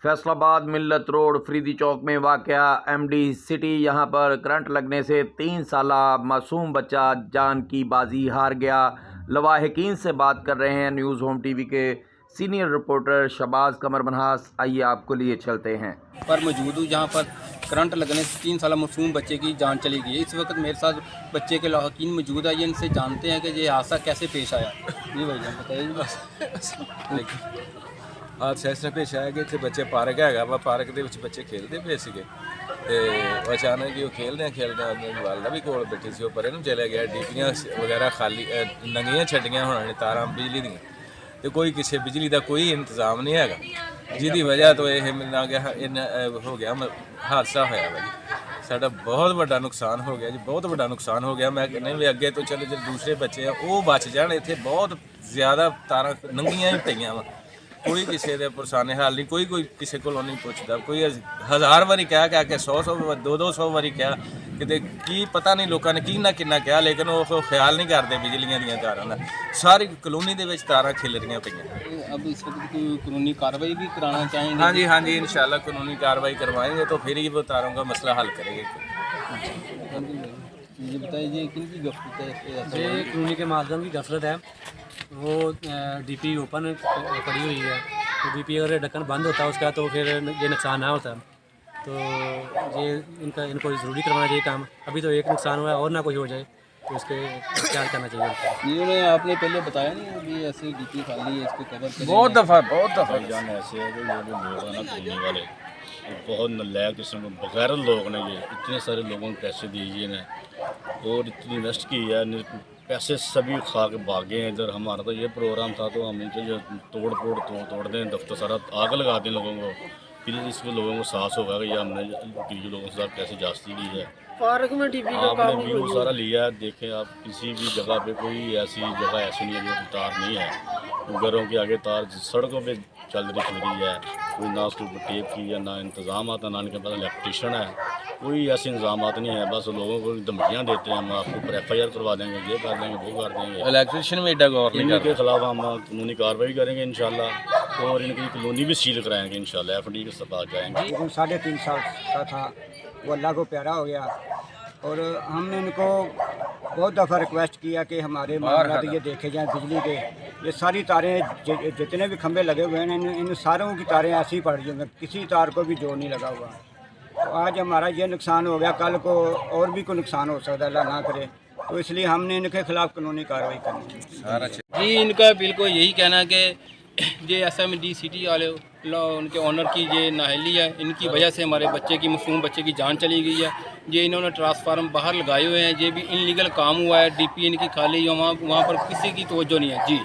फैसलाबाद मिल्लत road Faridi चौक में वाक़या MD city. यहां पर करंट लगने से 3 साला मासूम बच्चा जान की बाजी हार गया। लवाहिकीन से बात कर रहे हैं न्यूज़ होम टीवी के सीनियर रिपोर्टर शहबाज कमर मनहास। आइए आपको लिए चलते हैं। पर मौजूद हूँ जहाँ पर करंट लगने से 3 साला मासूम बच्चे की जान चली गई है। इस वक्त मेरे साथ बच्चे के लवाहिकीन मौजूद है। ये इनसे जानते हैं कि ये हादसा कैसे पेश आया। जी भाई जान बताइए। हादसा इस तरह पेश आया कि इतने बच्चे पार्क है वा पार्क के बच्चे खेलते पे थे तो अचानक ही खेलदे वालदा भी कोल बैठी सी पर चले गया। डीपियां वगैरह खाली नंगियां छड्डियां होने तारां बिजली दी तो कोई किसी बिजली का कोई इंतजाम नहीं है जिसकी वजह तो यह मिलना गया हो गया हादसा होया भाई। साडा बहुत बड़ा नुकसान हो गया जी, बहुत बड़ा नुकसान हो गया। मैं कहने भी अगे तो चलो जो दूसरे बच्चे हैं वो बच जान। इतने बहुत ज़्यादा तारां नंगियां ही पईयां वा, कोई किसी के पुरसाने हाल नहीं, कोई किसी को नहीं पूछता। कोई 1000 बारी कह के 100 200 बारी कहा कि पता नहीं लोगों ने कि कहा, लेकिन वो ख्याल नहीं करते बिजलियां दी तारां दा। सारी कलोनी दे विच तारां खिल रही पईयां। अब इस वक्त कोई कानूनी कार्रवाई भी कराना चाहेंगे? हाँ जी इंशाल्लाह कानूनी कार्रवाई करवाएंगे तो फिर ही वो तारों का मसला हल करेंगे। ये बताइए किनकी गफलत है? ये कानूनी के माध्यम की गफलत है। वो डीपी ओपन पड़ी हुई है तो डीपी अगर ढक्कन बंद होता है उसका तो फिर ये नुकसान ना होता। तो ये इनको ज़रूरी करवाना चाहिए काम। अभी तो एक नुकसान हुआ है और ना कोई हो जाए तो इसके क्या करना चाहिए? ये आपने पहले बताया नहीं अभी ऐसे डीपी खाली है, इसको कवर बहुत दफ़ा जान ऐसे है कि ये जो लोग हैं ना खोलने वाले बहुत नलायक किस्म के बगैर लोग ने। ये इतने सारे लोगों को पैसे दीजिए ने और इतनी इन्वेस्ट की है, पैसे सभी खा के भागे हैं इधर। हमारा तो ये प्रोग्राम था तो हम इनके जो तोड़ दें दफ्तर सारा आग लगा दें लोगों को, फिर इसको लोगों को साहस होगा कि ये हमने लोगों के साथ कैसे जास्ती की है। पार्क में डीपी आपने व्यू सारा लिया है, देखें आप किसी भी जगह पे कोई ऐसी जगह ऐसी नहीं है जो तार नहीं है। घरों के आगे तार सड़कों पे चल रही है, कोई ना उसके ऊपर टेप की है, ना इंतज़ाम आता, ना इनके पास इलेक्ट्रिशियन है, कोई ऐसे इंतजाम नहीं है। बस लोगों को धमकियाँ देते हैं, हम आपके ऊपर FIR करवा देंगे, ये कर देंगे, वो कर देंगे। इलेक्ट्रिशियन में एडा गौर नहीं इनके खिलाफ हम कानूनी कार्रवाई करेंगे इंशाल्लाह और इनकी कॉलोनी भी सील कराएंगे इंशाल्लाह। FD के पास जाएंगे। 3.5 साल का था वो अल्लाह को प्यारा हो गया और हमने इनको बहुत दफ़ा रिक्वेस्ट किया कि हमारे मामला ये देखे जाएं। बिजली के ये सारी तारें जितने भी खंभे लगे हुए हैं इन सारों की तारें ऐसी पड़ रही हैं, किसी तार को भी जोड़ नहीं लगा हुआ। तो आज हमारा ये नुकसान हो गया, कल को और भी कोई नुकसान हो सकता है, अल्लाह ना करे। तो इसलिए हमने इनके खिलाफ कानूनी कार्रवाई करनी है। जी इनका बिल्कुल यही कहना है कि ये SMD सिटी वाले उनके ऑनर की ये नाहली है, इनकी वजह से हमारे बच्चे की मासूम बच्चे की जान चली गई है। ये इन्होंने ट्रांसफार्म बाहर लगाए हुए हैं, ये भी इनलीगल काम हुआ है। DP इनकी खाली है, वहाँ पर किसी की तवज्जो नहीं है जी।